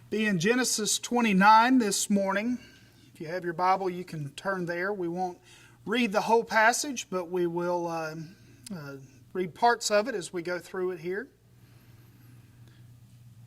Be in Genesis 29 this morning. If you have your Bible, you can turn there. We won't read the whole passage, but we will read parts of it as we go through it here.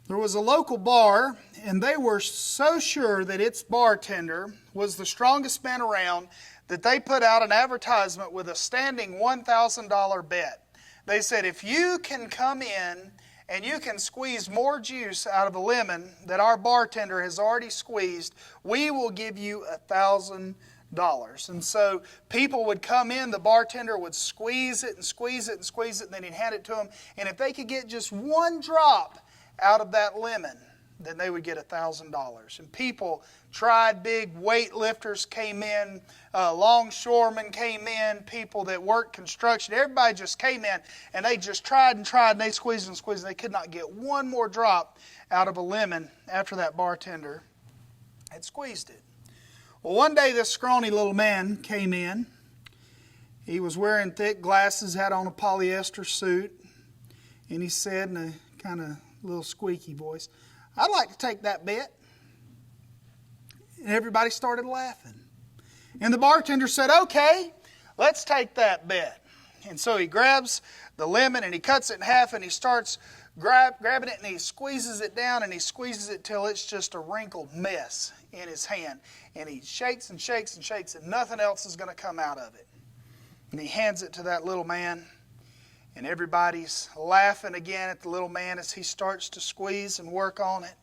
There was a local bar, and they were so sure that its bartender was the strongest man around that they put out an advertisement with a standing $1,000 bet. They said, if you can come in and you can squeeze more juice out of a lemon that our bartender has already squeezed, we will give you $1,000. And so people would come in, the bartender would squeeze it and squeeze it and squeeze it, and then he'd hand it to them. And if they could get just one drop out of that lemon, then they would get $1,000. And people tried. Big weightlifters came in, longshoremen came in, people that worked construction. Everybody just came in, and they just tried, and they squeezed and squeezed, and they could not get one more drop out of a lemon after that bartender had squeezed it. Well, one day this scrawny little man came in. He was wearing thick glasses, had on a polyester suit, and he said in a kind of little squeaky voice, "I'd like to take that bet." And everybody started laughing. And the bartender said, "Okay, let's take that bet." And so he grabs the lemon and he cuts it in half and he starts grabbing it and he squeezes it down and he squeezes it till it's just a wrinkled mess in his hand. And he shakes and shakes and shakes and nothing else is going to come out of it. And he hands it to that little man. And everybody's laughing again at the little man as he starts to squeeze and work on it.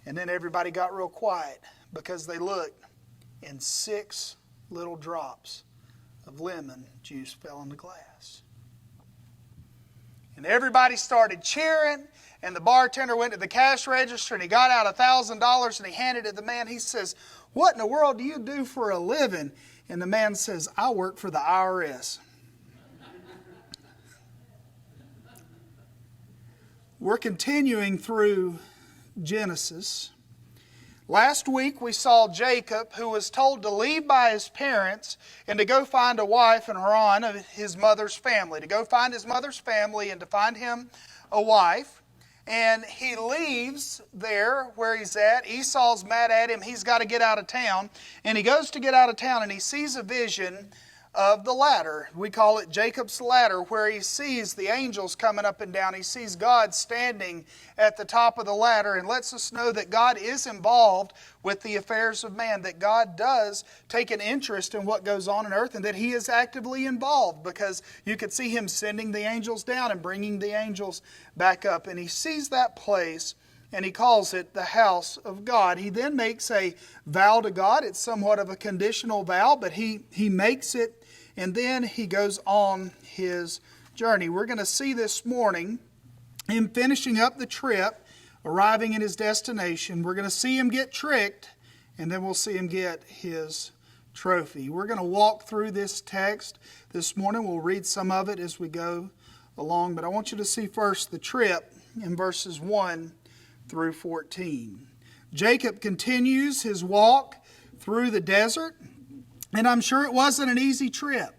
And then everybody got real quiet because they looked and 6 little drops of lemon juice fell in the glass. And everybody started cheering, and the bartender went to the cash register and he got out $1,000 and he handed it to the man. He says, "What in the world do you do for a living?" And the man says, "I work for the IRS." We're continuing through Genesis. Last week we saw Jacob, who was told to leave by his parents and to go find a wife in Haran of his mother's family. To go find his mother's family and to find him a wife. And he leaves there where he's at. Esau's mad at him. He's got to get out of town. And he goes to get out of town and he sees a vision of the ladder. We call it Jacob's ladder, where he sees the angels coming up and down. He sees God standing at the top of the ladder and lets us know that God is involved with the affairs of man, that God does take an interest in what goes on earth and that He is actively involved, because you could see Him sending the angels down and bringing the angels back up. And he sees that place and he calls it the house of God. He then makes a vow to God. It's somewhat of a conditional vow, but he makes it. And then he goes on his journey. We're going to see this morning him finishing up the trip, arriving at his destination. We're going to see him get tricked, and then we'll see him get his trophy. We're going to walk through this text this morning. We'll read some of it as we go along, but I want you to see first the trip in verses 1 through 14. Jacob continues his walk through the desert. And I'm sure it wasn't an easy trip.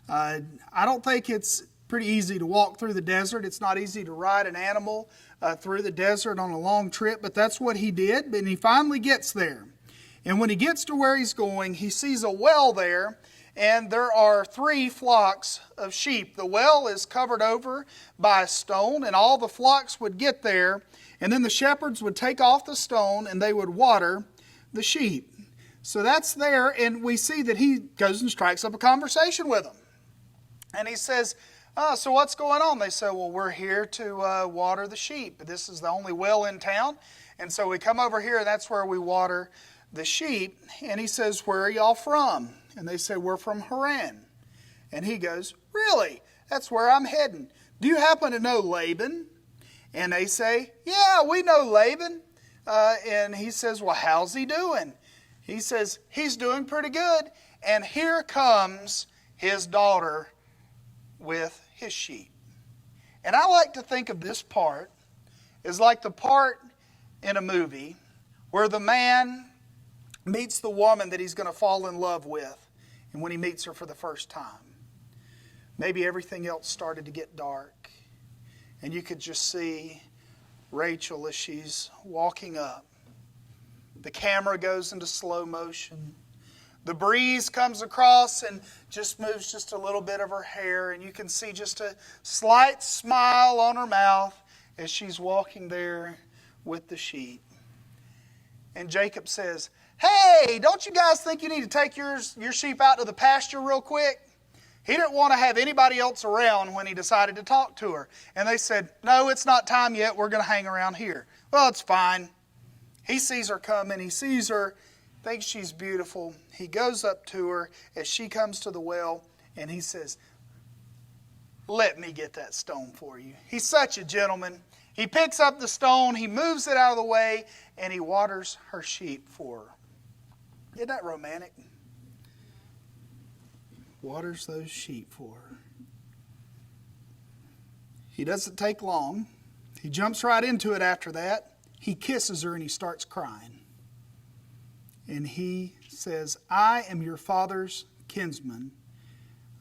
I don't think it's pretty easy to walk through the desert. It's not easy to ride an animal through the desert on a long trip, but that's what he did. And he finally gets there. And when he gets to where he's going, he sees a well there, and there are 3 flocks of sheep. The well is covered over by a stone, and all the flocks would get there, and then the shepherds would take off the stone and they would water the sheep. So that's there, and we see that he goes and strikes up a conversation with them. And he says, "So what's going on?" They say, "Well, we're here to water the sheep. This is the only well in town, and so we come over here, and that's where we water the sheep." And he says, "Where are y'all from?" And they say, "We're from Haran." And he goes, "Really? That's where I'm heading. Do you happen to know Laban?" And they say, "Yeah, we know Laban." And he says, "Well, how's he doing?" He says, "He's doing pretty good." And here comes his daughter with his sheep. And I like to think of this part as like the part in a movie where the man meets the woman that he's going to fall in love with. And when he meets her for the first time, maybe everything else started to get dark. And you could just see Rachel as she's walking up. The camera goes into slow motion. The breeze comes across and just moves just a little bit of her hair, and you can see just a slight smile on her mouth as she's walking there with the sheep. And Jacob says, "Hey, don't you guys think you need to take your sheep out to the pasture real quick?" He didn't want to have anybody else around when he decided to talk to her. And they said, "No, it's not time yet. We're going to hang around here." Well, it's fine. He sees her coming. He sees her, thinks she's beautiful. He goes up to her as she comes to the well, and he says, "Let me get that stone for you." He's such a gentleman. He picks up the stone, he moves it out of the way, and he waters her sheep for her. Isn't that romantic? Waters those sheep for her. He doesn't take long. He jumps right into it after that. He kisses her and he starts crying. And he says, "I am your father's kinsman.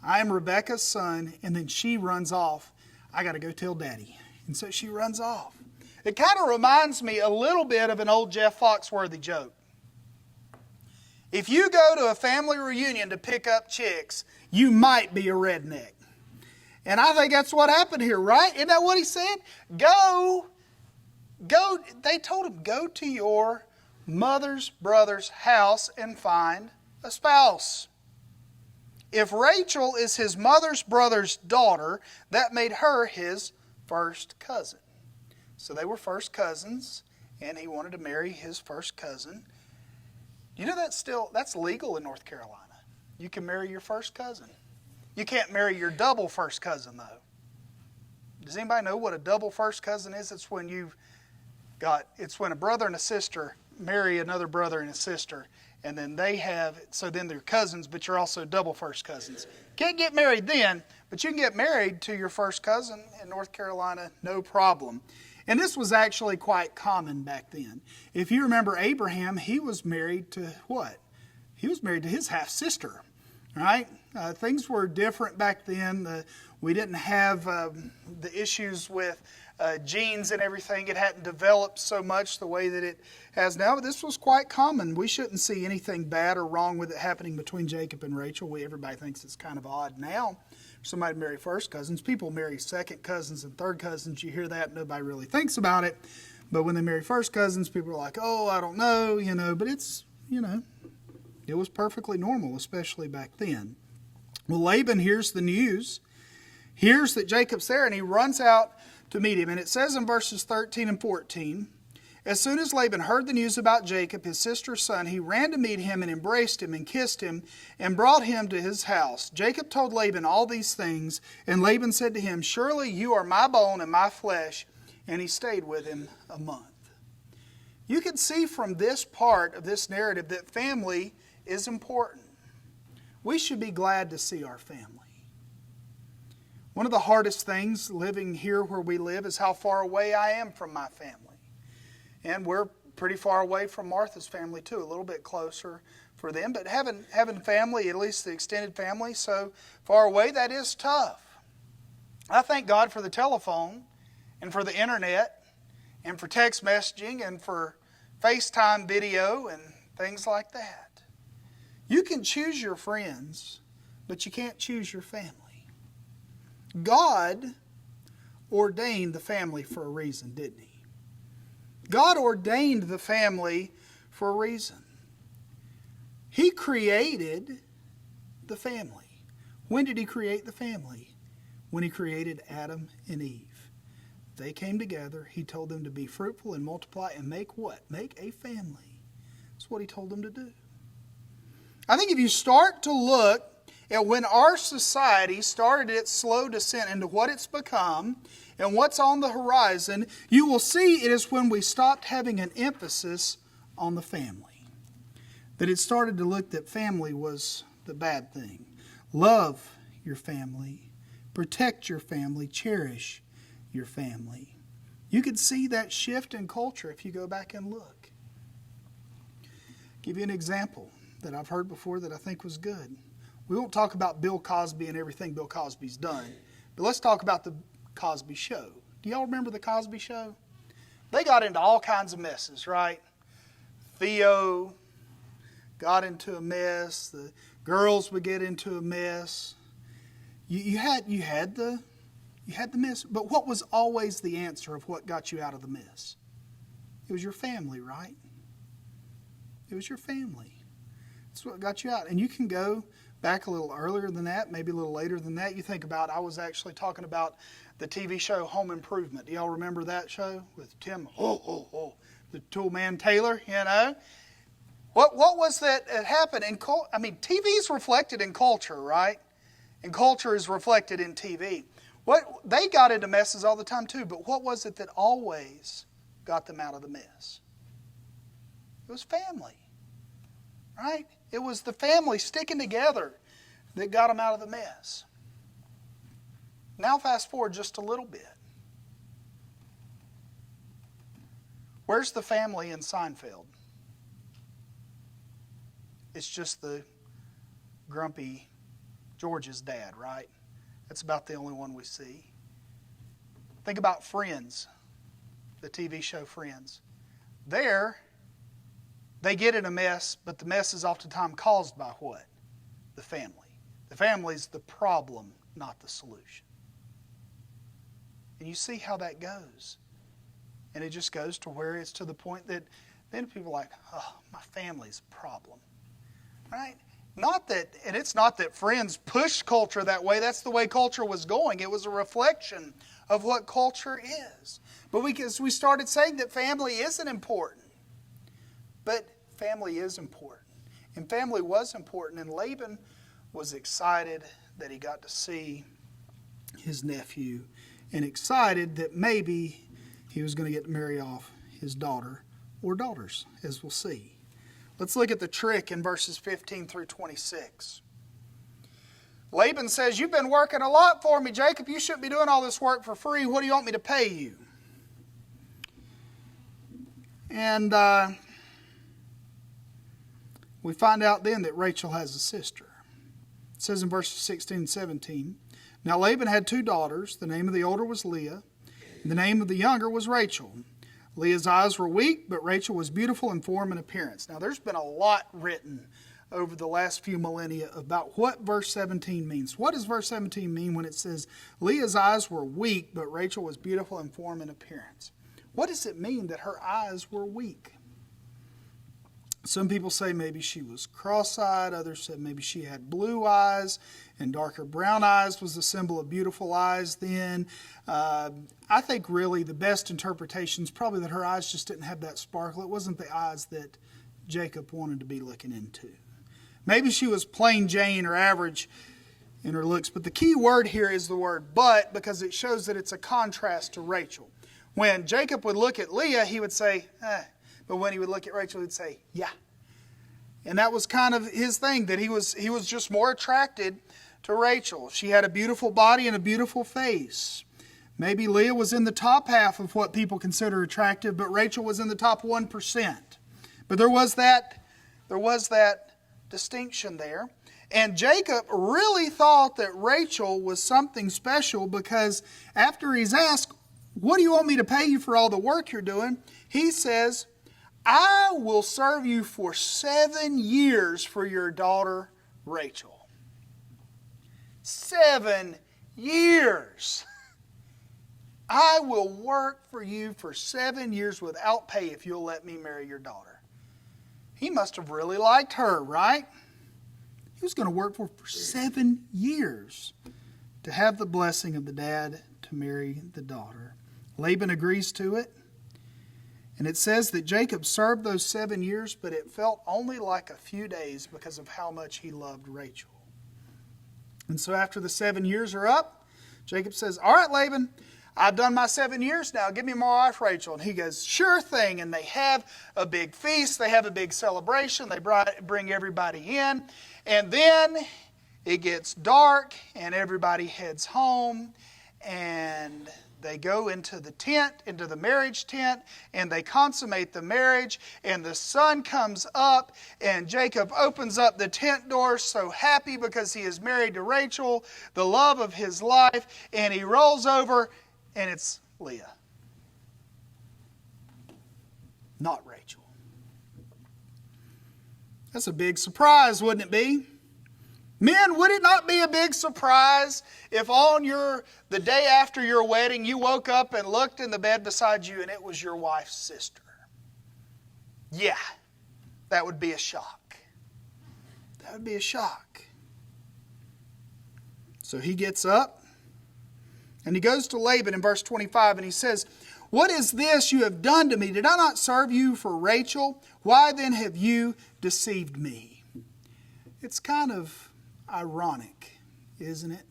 I am Rebekah's son." And then she runs off. "I got to go tell Daddy." And so she runs off. It kind of reminds me a little bit of an old Jeff Foxworthy joke. If you go to a family reunion to pick up chicks, you might be a redneck. And I think that's what happened here, right? Isn't that what he said? Go. They told him, go to your mother's brother's house and find a spouse. If Rachel is his mother's brother's daughter, that made her his first cousin. So they were first cousins, and he wanted to marry his first cousin. You know that's legal in North Carolina. You can marry your first cousin. You can't marry your double first cousin, though. Does anybody know what a double first cousin is? It's when a brother and a sister marry another brother and a sister, and then then they're cousins, but you're also double first cousins. Can't get married then, but you can get married to your first cousin in North Carolina, no problem. And this was actually quite common back then. If you remember Abraham, he was married to what? He was married to his half-sister, right? Things were different back then. We didn't have the issues with genes and everything. It hadn't developed so much the way that it has now, but this was quite common. We shouldn't see anything bad or wrong with it happening between Jacob and Rachel. Everybody thinks it's kind of odd now for somebody to marry first cousins. People marry second cousins and third cousins. You hear that, nobody really thinks about it. But when they marry first cousins, people are like, "Oh, I don't know," but it's, it was perfectly normal, especially back then. Well, Laban hears the news, hears that Jacob's there, and he runs out to meet him. And it says in verses 13 and 14, "As soon as Laban heard the news about Jacob, his sister's son, he ran to meet him and embraced him and kissed him and brought him to his house. Jacob told Laban all these things, and Laban said to him, 'Surely you are my bone and my flesh.' And he stayed with him a month." You can see from this part of this narrative that family is important. We should be glad to see our family. One of the hardest things living here where we live is how far away I am from my family. And we're pretty far away from Martha's family too, a little bit closer for them. But having family, at least the extended family, so far away, that is tough. I thank God for the telephone and for the internet and for text messaging and for FaceTime video and things like that. You can choose your friends, but you can't choose your family. God ordained the family for a reason, didn't He? God ordained the family for a reason. He created the family. When did He create the family? When He created Adam and Eve. They came together. He told them to be fruitful and multiply and make what? Make a family. That's what He told them to do. I think if you start to look at when our society started its slow descent into what it's become and what's on the horizon, you will see it is when we stopped having an emphasis on the family. That it started to look that family was the bad thing. Love your family. Protect your family. Cherish your family. You could see that shift in culture if you go back and look. Give you an example that I've heard before that I think was good. We won't talk about Bill Cosby and everything Bill Cosby's done, but let's talk about the Cosby Show. Do y'all remember the Cosby Show? they got into all kinds of messes, right? Theo got into a mess. The girls would get into a mess. You had the mess, but what was always the answer of what got you out of the mess? It was your family, right? It was your family. That's what got you out. And you can go back a little earlier than that, maybe a little later than that. You think about, I was actually talking about the TV show Home Improvement. Do y'all remember that show with Tim, the tool man Taylor, you know? What was that happened? TV's reflected in culture, right? And culture is reflected in TV. They got into messes all the time too, but what was it that always got them out of the mess? It was family, right? It was the family sticking together that got them out of the mess. Now fast forward just a little bit. Where's the family in Seinfeld? It's just the grumpy George's dad, right? That's about the only one we see. Think about Friends, the TV show Friends. There, they get in a mess, but the mess is oftentimes caused by what? The family. The family's the problem, not the solution. And you see how that goes. And it just goes to where it's to the point that then people are like, oh, my family's a problem. Right? And it's not that Friends pushed culture that way. That's the way culture was going. It was a reflection of what culture is. But because we started saying that family isn't important. But family is important. And family was important. And Laban was excited that he got to see his nephew. And excited that maybe he was going to get to marry off his daughter or daughters, as we'll see. Let's look at the trick in verses 15 through 26. Laban says, you've been working a lot for me, Jacob. You shouldn't be doing all this work for free. What do you want me to pay you? And we find out then that Rachel has a sister. It says in verses 16 and 17, now Laban had 2 daughters. The name of the older was Leah, and the name of the younger was Rachel. Leah's eyes were weak, but Rachel was beautiful in form and appearance. Now, there's been a lot written over the last few millennia about what verse 17 means. What does verse 17 mean when it says, Leah's eyes were weak, but Rachel was beautiful in form and appearance? What does it mean that her eyes were weak? Some people say maybe she was cross-eyed. Others said maybe she had blue eyes and darker brown eyes was the symbol of beautiful eyes then. I think really the best interpretation is probably that her eyes just didn't have that sparkle. It wasn't the eyes that Jacob wanted to be looking into. Maybe she was plain Jane or average in her looks, but the key word here is the word but, because it shows that it's a contrast to Rachel. When Jacob would look at Leah, he would say, but when he would look at Rachel, he'd say, yeah. And that was kind of his thing, that he was just more attracted to Rachel. She had a beautiful body and a beautiful face. Maybe Leah was in the top half of what people consider attractive, but Rachel was in the top 1%. But there was that distinction there. And Jacob really thought that Rachel was something special, because after he's asked, what do you want me to pay you for all the work you're doing? He says, I will serve you for 7 years for your daughter Rachel. 7 years. I will work for you for 7 years without pay if you'll let me marry your daughter. He must have really liked her, right? He was going to work for her for 7 years to have the blessing of the dad to marry the daughter. Laban agrees to it. And it says that Jacob served those 7 years, but it felt only like a few days because of how much he loved Rachel. And so after the 7 years are up, Jacob says, all right, Laban, I've done my 7 years now. Give me my wife, Rachel. And he goes, sure thing. And they have a big feast. They have a big celebration. They bring everybody in. And then it gets dark and everybody heads home. And they go into the tent, into the marriage tent, and they consummate the marriage, and the sun comes up, and Jacob opens up the tent door so happy because he is married to Rachel, the love of his life, and he rolls over, and it's Leah. not Rachel. That's a big surprise, wouldn't it be? Men, would it not be a big surprise if on the day after your wedding you woke up and looked in the bed beside you and it was your wife's sister? Yeah, that would be a shock. That would be a shock. So he gets up and he goes to Laban in verse 25 and he says, "What is this you have done to me? Did I not serve you for Rachel? Why then have you deceived me?" It's kind of ironic, isn't it?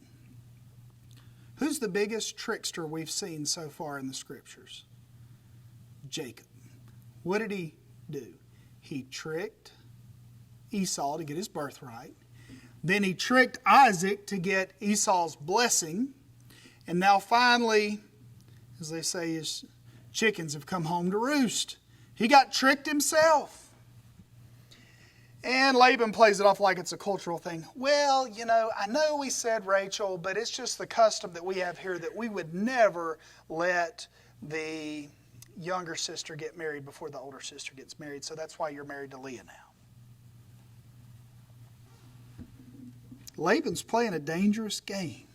Who's the biggest trickster we've seen so far in the Scriptures? Jacob. What did he do? He tricked Esau to get his birthright. Then he tricked Isaac to get Esau's blessing. And now finally, as they say, his chickens have come home to roost. He got tricked himself. And Laban plays it off like it's a cultural thing. Well, I know we said Rachel, but it's just the custom that we have here that we would never let the younger sister get married before the older sister gets married. So that's why you're married to Leah now. Laban's playing a dangerous game.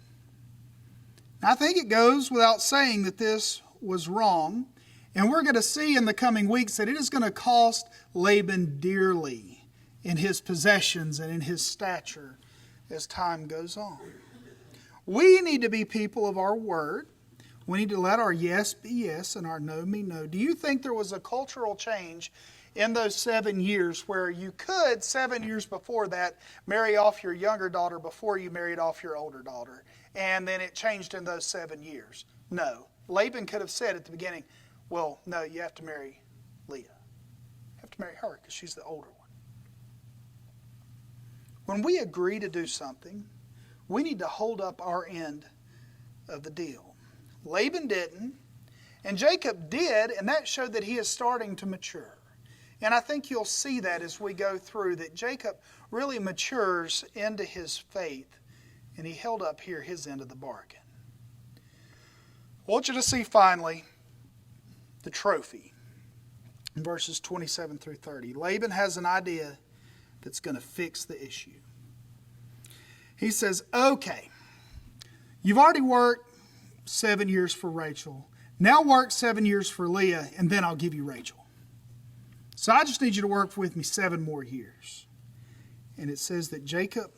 I think it goes without saying that this was wrong. And we're going to see in the coming weeks that it is going to cost Laban dearly in his possessions and in his stature as time goes on. We need to be people of our word. We need to let our yes be yes and our no be no. Do you think there was a cultural change in those 7 years where you could, 7 years before that, marry off your younger daughter before you married off your older daughter, and then it changed in those 7 years? No. Laban could have said at the beginning, well, no, you have to marry Leah. You have to marry her because she's the older one. When we agree to do something, we need to hold up our end of the deal. Laban didn't, and Jacob did, and that showed that he is starting to mature. And I think you'll see that as we go through, that Jacob really matures into his faith, and he held up here his end of the bargain. I want you to see finally the trophy in verses 27 through 30. Laban has an idea that's going to fix the issue. He says, okay, you've already worked 7 years for Rachel. Now work 7 years for Leah, and then I'll give you Rachel. So I just need you to work with me 7 more years. And it says that Jacob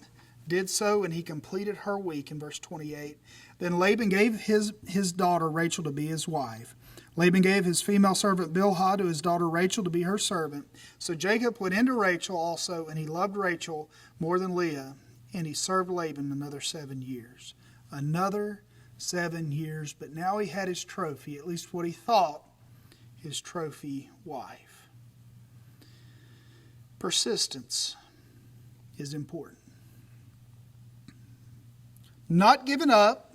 did so, and he completed her week in verse 28. Then Laban gave his daughter Rachel to be his wife. Laban gave his female servant Bilhah to his daughter Rachel to be her servant. So Jacob went into Rachel also, and he loved Rachel more than Leah, and he served Laban another 7 years. Another 7 years, but now he had his trophy, at least what he thought, his trophy wife. Persistence is important. Not giving up,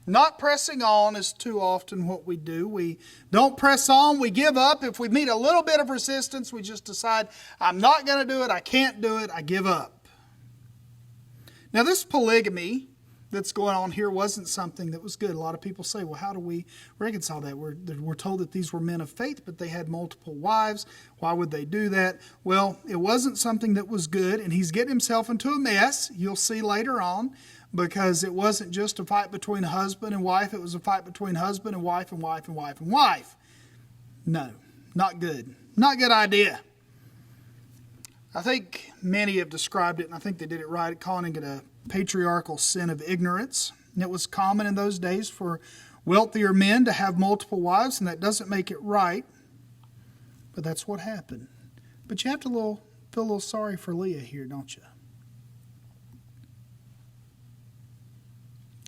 not pressing on is too often what we do. We don't press on, we give up. If we meet a little bit of resistance, we just decide, I'm not going to do it, I can't do it, I give up. Now this polygamy that's going on here wasn't something that was good. A lot of people say, well, how do we reconcile that? We're told that these were men of faith, but they had multiple wives. Why would they do that? Well, it wasn't something that was good, and he's getting himself into a mess, you'll see later on, because it wasn't just a fight between husband and wife, it was a fight between husband and wife and wife and wife and wife. No, not good. Not a good idea. I think many have described it, and I think they did it right, calling it a patriarchal sin of ignorance. And it was common in those days for wealthier men to have multiple wives, and that doesn't make it right. But that's what happened. But you have to feel a little sorry for Leah here, don't you?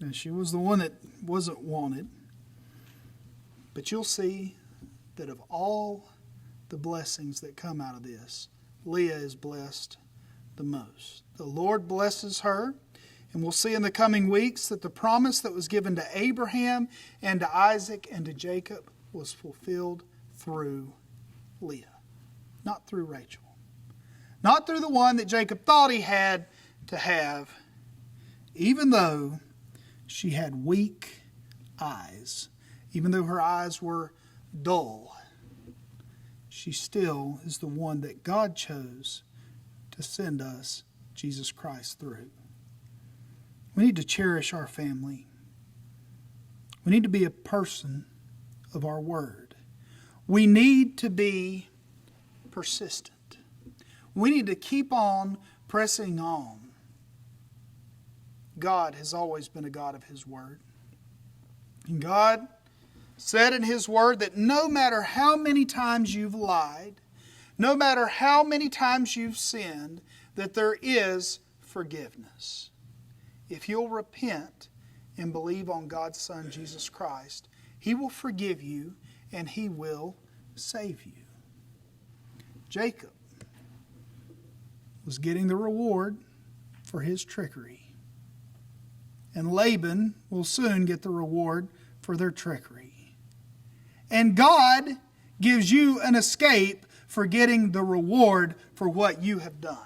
And she was the one that wasn't wanted. But you'll see that of all the blessings that come out of this, Leah is blessed the most. The Lord blesses her, and we'll see in the coming weeks that the promise that was given to Abraham and to Isaac and to Jacob was fulfilled through Leah, not through Rachel. Not through the one that Jacob thought he had to have, even though she had weak eyes, even though her eyes were dull she still is the one that God chose to send us Jesus Christ through. We need to cherish our family. We need to be a person of our word. We need to be persistent. We need to keep on pressing on. God has always been a God of His word. And God said in His word that no matter how many times you've lied, no matter how many times you've sinned, that there is forgiveness. If you'll repent and believe on God's Son, Jesus Christ, He will forgive you and He will save you. Jacob was getting the reward for his trickery. And Laban will soon get the reward for their trickery. And God gives you an escape for getting the reward for what you have done.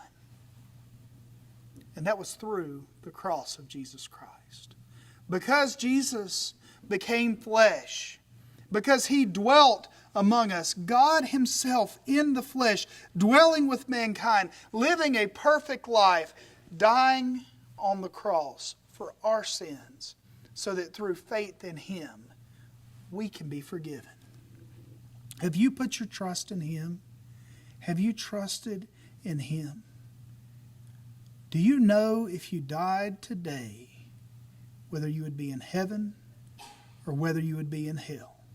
And that was through the cross of Jesus Christ. Because Jesus became flesh, because He dwelt among us, God Himself in the flesh, dwelling with mankind, living a perfect life, dying on the cross for our sins, so that through faith in Him, we can be forgiven. Have you put your trust in Him? Have you trusted in Him? Do you know if you died today, whether you would be in heaven or whether you would be in hell?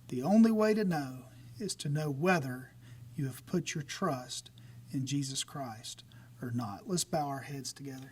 The only way to know is to know whether you have put your trust in Jesus Christ or not. Let's bow our heads together.